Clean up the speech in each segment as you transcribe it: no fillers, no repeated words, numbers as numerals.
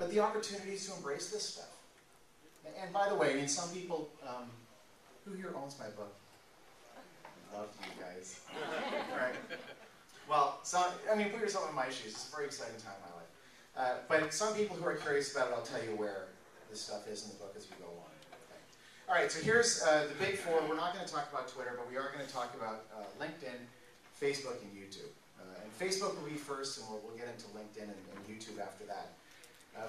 but the opportunities to embrace this stuff. And by the way, I mean, some people, who here owns my book? Love you guys. Right. Well, I mean, put yourself in my shoes. It's a very exciting time in my life. But some people who are curious about it, I'll tell you where this stuff is in the book as we go on. Okay. All right, so here's the big four. We're not going to talk about Twitter, but we are going to talk about LinkedIn, Facebook, and YouTube. And Facebook will be first, and we'll get into LinkedIn and YouTube after that.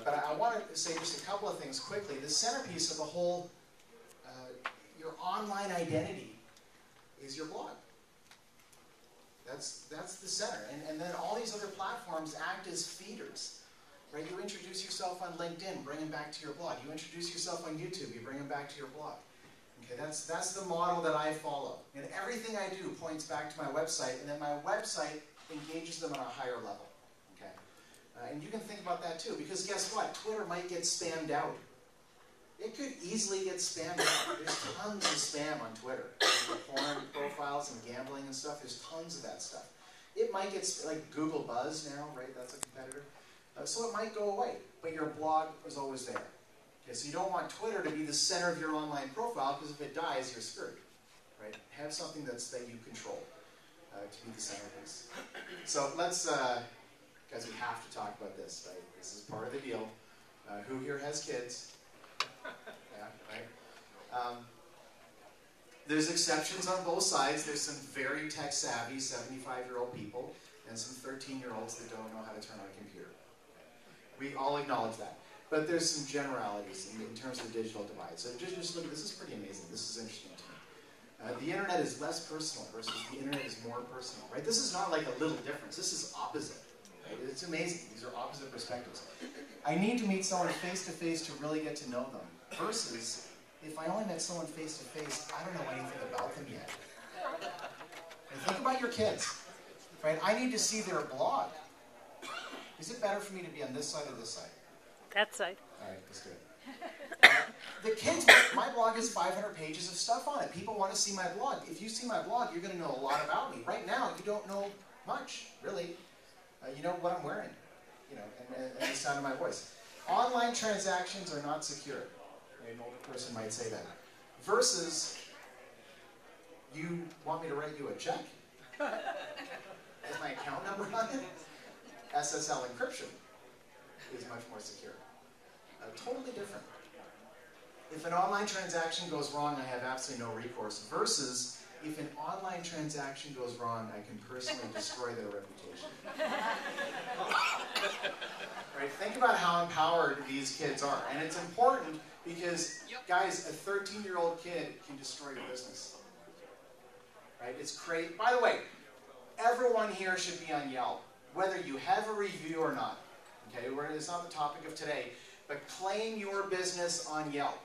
But I want to say just a couple of things quickly. The centerpiece of the whole, your online identity is your blog. That's the center. And then all these other platforms act as feeders. Right? You introduce yourself on LinkedIn, bring them back to your blog. You introduce yourself on YouTube, you bring them back to your blog. Okay, that's the model that I follow. And everything I do points back to my website, and then my website engages them on a higher level. Okay? And you can think about that too, because guess what? Twitter might get spammed out. It could easily get spammed out. There's tons of spam on Twitter. Porn profiles and gambling and stuff, there's tons of that stuff. It might get, like Google Buzz now, right? That's a competitor. So it might go away, but your blog is always there. Okay, so you don't want Twitter to be the center of your online profile, because if it dies, you're screwed. Right? Have something that you control to be the centerpiece. So let's, guys, we have to talk about this, right? This is part of the deal. Who here has kids? Yeah, right? There's exceptions on both sides. There's some very tech-savvy 75-year-old people and some 13-year-olds that don't know how to turn on a computer. We all acknowledge that. But there's some generalities in terms of the digital divide. So just look, this is pretty amazing. This is interesting to me. The internet is less personal versus the internet is more personal, right? This is not like a little difference. This is opposite. Right? It's amazing. These are opposite perspectives. I need to meet someone face-to-face to really get to know them. Versus, if I only met someone face-to-face, I don't know anything about them yet. And think about your kids. Right? I need to see their blog. Is it better for me to be on this side or this side? That side. All right, let's do it. The kids, my blog has 500 pages of stuff on it. People want to see my blog. If you see my blog, you're going to know a lot about me. Right now, you don't know much, really. You know what I'm wearing, you know, and the sound of my voice. Online transactions are not secure. An older person might say that. Versus, you want me to write you a check? Has my account number on it? SSL encryption is much more secure. Totally different. If an online transaction goes wrong, I have absolutely no recourse. Versus, if an online transaction goes wrong, I can personally destroy their reputation. Right? Think about how empowered these kids are. And it's important because, guys, a 13-year-old kid can destroy your business. Right? It's crazy. By the way, everyone here should be on Yelp, whether you have a review or not. Okay, it's not the topic of today, but claim your business on Yelp.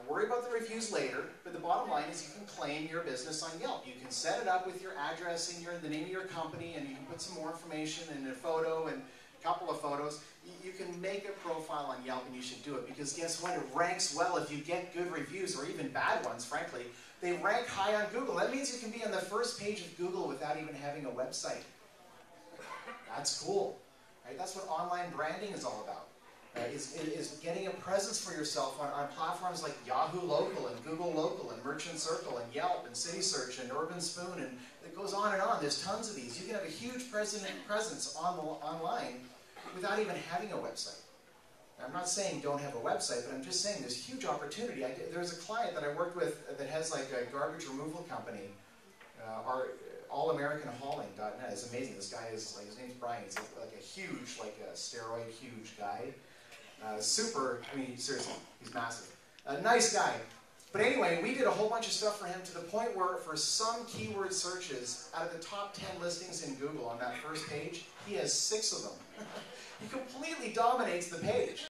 Worry about the reviews later, but the bottom line is you can claim your business on Yelp. You can set it up with your address and the name of your company, and you can put some more information and a photo and a couple of photos. You can make a profile on Yelp, and you should do it, because guess what? It ranks well if you get good reviews, or even bad ones, frankly. They rank high on Google. That means you can be on the first page of Google without even having a website. That's cool. Right? That's what online branding is all about. Is getting a presence for yourself on platforms like Yahoo Local and Google Local and Merchant Circle and Yelp and City Search and Urban Spoon, and it goes on and on. There's tons of these. You can have a huge presence online without even having a website. I'm not saying don't have a website, but I'm just saying there's huge opportunity. There's a client that I worked with that has like a garbage removal company, allamericanhauling.net. It's amazing. This guy is, like, his name's Brian. He's like a huge, like a steroid huge guy. Super, I mean, seriously, he's massive. Nice guy. But anyway, we did a whole bunch of stuff for him to the point where for some keyword searches, out of the top 10 listings in Google on that first page, he has 6 of them. He completely dominates the page.